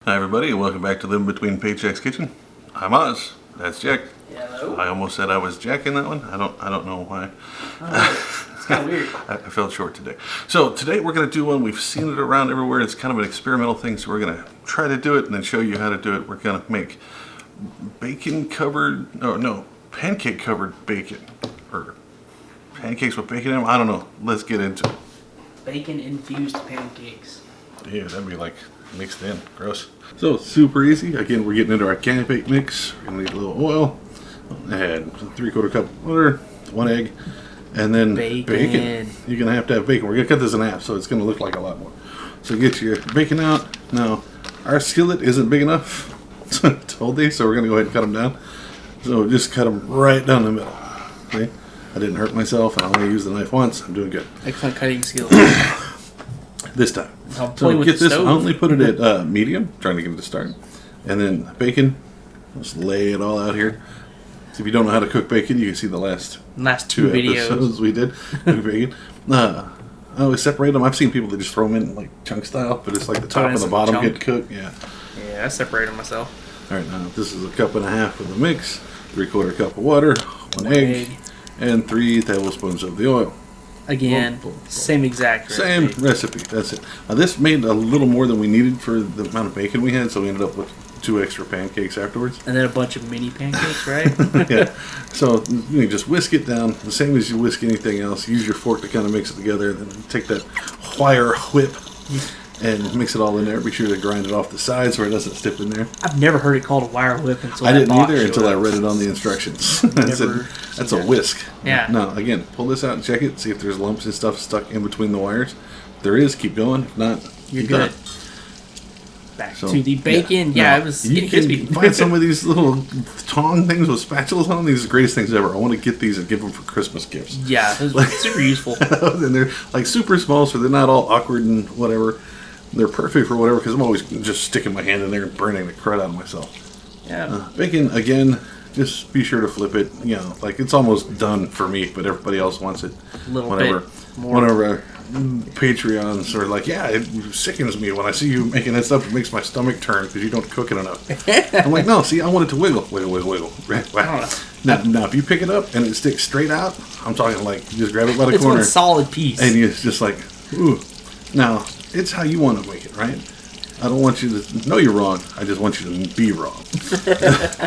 Hi everybody, and welcome back to Living Between Paychecks Kitchen. I'm Oz. That's Jack. Hello. I almost said I was Jack in that one. I don't know why. Oh, it's kind of weird. I felt short today. So today we're going to do one. We've seen it around everywhere. It's kind of an experimental thing, so we're going to try to do it and then show you how to do it. We're going to make pancake covered bacon, or pancakes with bacon in them. I don't know. Let's get into it. Bacon infused pancakes. Yeah, that'd be like mixed in. Gross. So super easy. Again, we're getting into our canned mix. We're gonna need a little oil. And 3/4 cup of water, 1 egg, and then bacon. You're gonna have to have bacon. We're gonna cut this in half, so it's gonna look like a lot more. So get your bacon out. Now, our skillet isn't big enough to hold these, so we're gonna go ahead and cut them down. So just cut them right down the middle. See? I didn't hurt myself, and I only used the knife once. I'm doing good. Excellent cutting skills. This time. So get this. I only put it at medium, trying to get it to start. And then bacon. Just lay it all out here. So if you don't know how to cook bacon, you can see the last two episodes we did cook bacon. I always separate them. I've seen people that just throw them in like chunk style, but it's like the top and the bottom get cooked. Yeah. Yeah, I separate them myself. All right, now this is 1.5 cups of the mix, 3/4 cup of water, 1 egg, and 3 tablespoons of the oil. Again, same exact recipe. Same recipe. That's it. Now, this made a little more than we needed for the amount of bacon we had, so we ended up with 2 extra pancakes afterwards. And then a bunch of mini pancakes, right? Yeah. So you can just whisk it down the same as you whisk anything else. Use your fork to kind of mix it together. Then take that wire whip and mix it all in there. Be sure to grind it off the sides so it doesn't stick in there. I've never heard it called a wire whip until I didn't either until I read it on the instructions. That's a whisk. Yeah. Now, again, pull this out and check it. See if there's lumps and stuff stuck in between the wires. If there is, keep going. If not, you're good. Back to the bacon. Yeah, it was you can find some of these little tong things with spatulas on them. These are the greatest things ever. I want to get these and give them for Christmas gifts. Yeah, those are super useful. And they're like super small, so they're not all awkward and whatever. They're perfect for whatever, because I'm always just sticking my hand in there and burning the crud out of myself. Yeah. Bacon, again, just be sure to flip it. You know, like it's almost done for me, but everybody else wants it. A little bit more. Whenever Patreons are like, yeah, it sickens me when I see you making that stuff. It makes my stomach turn because you don't cook it enough. I'm like, no, see, I want it to wiggle. Now, if you pick it up and it sticks straight out, I'm talking like you just grab it by the corner. It's one solid piece. And you're just like, ooh. Now, it's how you want to make it, right? I don't want you to know you're wrong. I just want you to be wrong.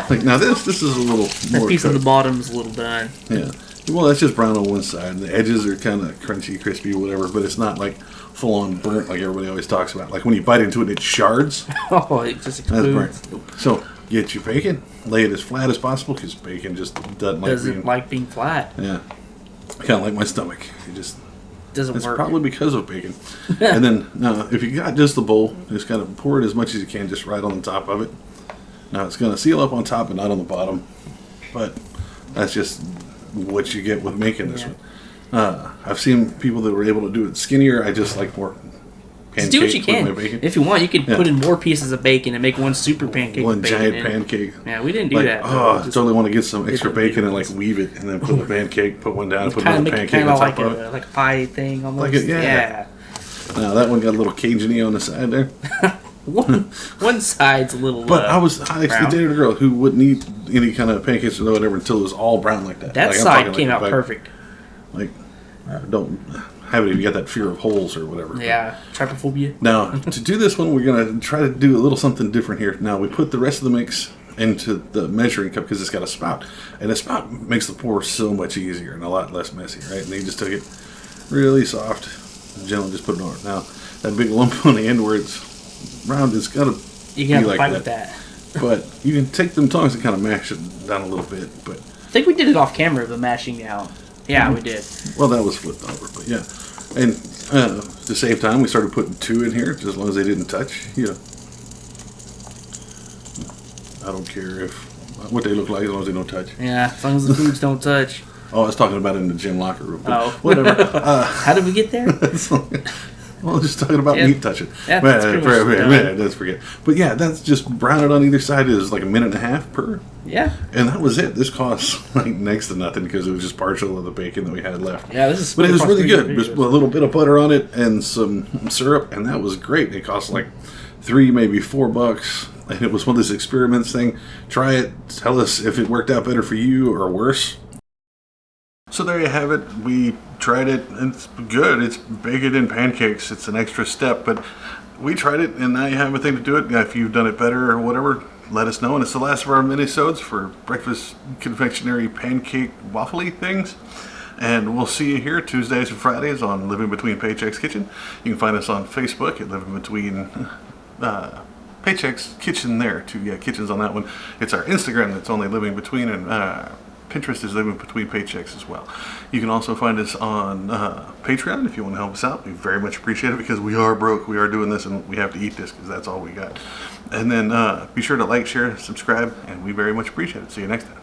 Like, now this is a little more. The piece on the bottom is a little done. Yeah. Well, that's just brown on one side. The edges are kind of crunchy, crispy, whatever, but it's not like full-on burnt like everybody always talks about. Like when you bite into it, it shards. Oh, it just explodes. That's burnt. So get your bacon, lay it as flat as possible because bacon just doesn't like being flat. Yeah. Kind of like my stomach. It just doesn't work. It's probably because of bacon. And then, now, if you got just the bowl, just kind of pour it as much as you can, just right on the top of it. Now, it's going to seal up on top and not on the bottom. But that's just what you get with making this one. I've seen people that were able to do it skinnier. I just like more pancakes. Do what you can. If you want, you could put in more pieces of bacon and make one super pancake. One giant pancake. Yeah, we didn't do that. Oh, I totally want to get some extra bacon and like weave it, and then put the pancake, put one down, and put another pancake on top of it. Like a pie thing almost. Like yeah. Now that one got a little Cajun-y on the side there. one side's a little. But I actually dated a girl who wouldn't eat any kind of pancakes or whatever until it was all brown like that. That side came out perfect. Like, don't have it if you got that fear of holes or whatever. Yeah, trypophobia. Now, to do this one, we're going to try to do a little something different here. Now, we put the rest of the mix into the measuring cup because it's got a spout. And a spout makes the pour so much easier and a lot less messy, right? And you just took it really soft and gently just put it on. Now, that big lump on the end where it's round, it's got to be like fight with that. But you can take them tongs and kind of mash it down a little bit. But I think we did it off camera, the mashing down. Yeah, we did. Well, that was flipped over, but yeah. And to save time, we started putting 2 in here, just as long as they didn't touch. Yeah. I don't care what they look like, as long as they don't touch. Yeah, as long as the foods don't touch. Oh, I was talking about it in the gym locker room. Oh. Whatever. How did we get there? Well, just talking about meat touching. Yeah, let's forget. But yeah, that's just brown it on either side. It was like 1.5 minutes per. Yeah. And that was it. This cost like next to nothing because it was just partial of the bacon that we had left. Yeah, this is. But it was really good. Just a little bit of butter on it and some syrup, and that was great. It cost like $3, maybe $4. And it was one of those experiments thing. Try it. Tell us if it worked out better for you or worse. So there you have it. We tried it, and it's good. It's bacon and pancakes. It's an extra step, but we tried it, and now you have a thing to do it. If you've done it better or whatever, let us know. And it's the last of our mini-sodes for breakfast confectionery pancake waffle-y things. And we'll see you here Tuesdays and Fridays on Living Between Paychecks Kitchen. You can find us on Facebook at Living Between Paychecks Kitchen there. 2 kitchens on that one. It's our Instagram that's only Living Between, and Pinterest is Living Between Paychecks as well. You can also find us on Patreon if you want to help us out. We very much appreciate it because we are broke. We are doing this and we have to eat this because that's all we got. And then be sure to like, share, subscribe, and we very much appreciate it. See you next time.